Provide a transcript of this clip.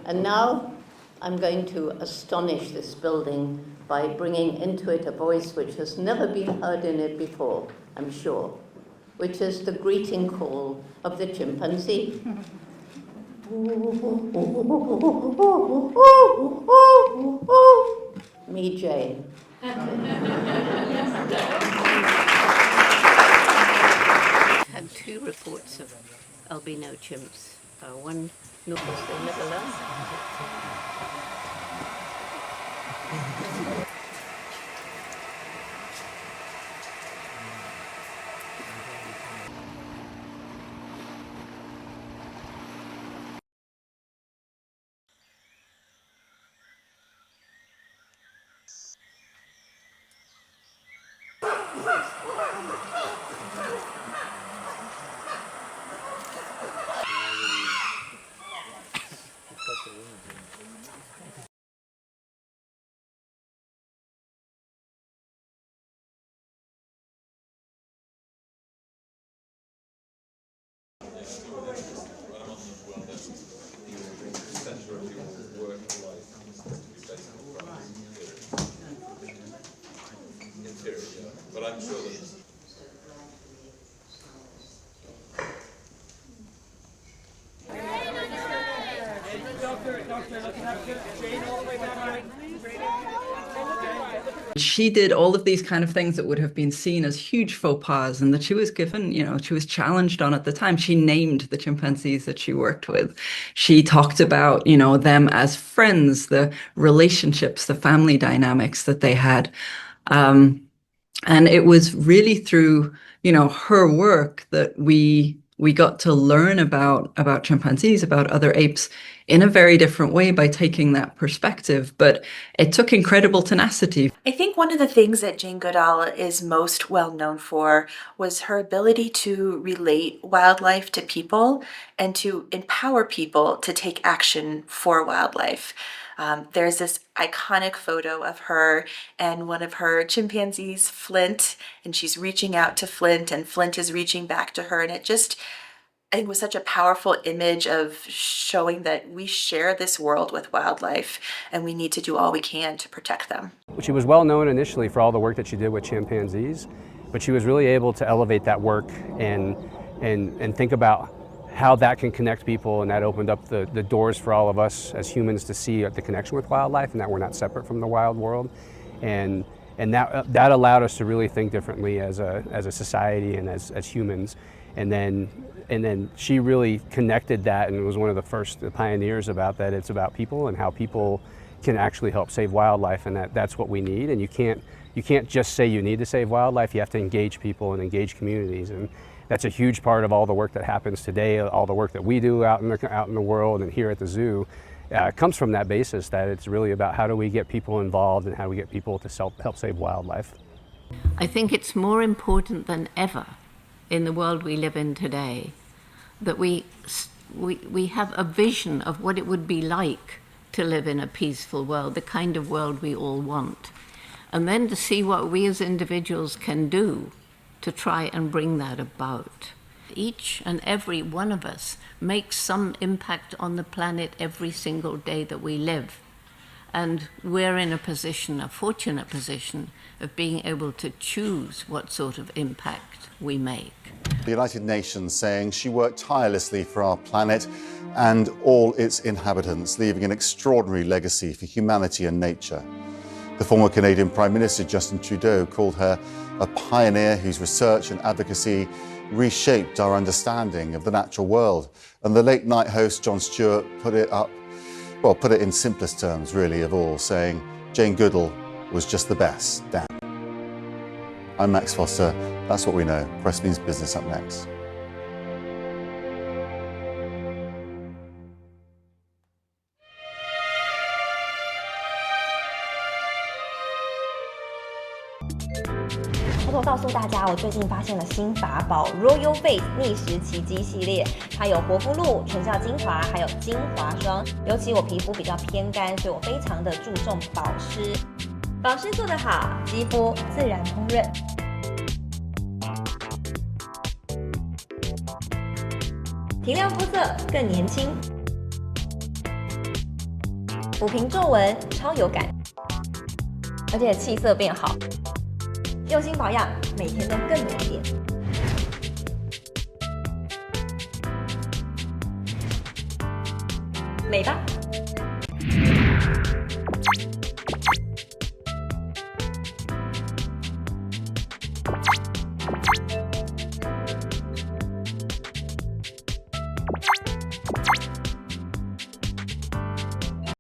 And now I'm going to astonish this building by bringing into it a voice which has never been heard in it before, I'm sure, which is the greeting call of the chimpanzee. Me, Jane. Had 2 reports of albino chimps. One, no, of course, they never learn. But I'm sure that she did all of these kind of things that would have been seen as huge faux pas, and that she was given, she was challenged on at the time. She named the chimpanzees that she worked with. She talked about, them as friends, the relationships, the family dynamics that they had. And it was really through, her work that we got to learn about chimpanzees, about other apes in a very different way by taking that perspective. But it took incredible tenacity. I think one of the things that Jane Goodall is most well known for was her ability to relate wildlife to people and to empower people to take action for wildlife. There's this iconic photo of her and one of her chimpanzees, Flint, and she's reaching out to Flint and Flint is reaching back to her. And it just, I think, was such a powerful image of showing that we share this world with wildlife and we need to do all we can to protect them. She was well known initially for all the work that she did with chimpanzees, but she was really able to elevate that work and think about how that can connect people, and that opened up the doors for all of us as humans to see the connection with wildlife and that we're not separate from the wild world. And that allowed us to really think differently as a society and as humans. And then she really connected that and was one of the first pioneers about that. It's about people and how people can actually help save wildlife, and that's what we need. And you can't just say you need to save wildlife. You have to engage people and engage communities, and that's a huge part of all the work that happens today. All the work that we do out in the world and here at the zoo comes from that basis, that it's really about how do we get people involved and how do we get people to help save wildlife. I think it's more important than ever in the world we live in today that we have a vision of what it would be like to live in a peaceful world, the kind of world we all want, and then to see what we as individuals can do to try and bring that about. Each and every one of us makes some impact on the planet every single day that we live. And we're in a fortunate position of being able to choose what sort of impact we make. The United Nations saying she worked tirelessly for our planet and all its inhabitants, leaving an extraordinary legacy for humanity and nature. The former Canadian Prime Minister Justin Trudeau called her a pioneer whose research and advocacy reshaped our understanding of the natural world. And the late night host Jon Stewart put it in simplest terms really of all, saying Jane Goodall was just the best, damn. I'm Max Foster, that's what we know. Press Means Business up next.偷偷告诉大家，我最近发现了新法宝 Royal Face 逆时奇迹系列，它有活肤露、全效精华，还有精华霜。尤其我皮肤比较偏干，所以我非常的注重保湿。保湿做得好，肌肤自然烹润。提亮膚色更年輕。撫平皺紋，超有感，而且氣色變好。用心保養，每天都更美麗。美吧。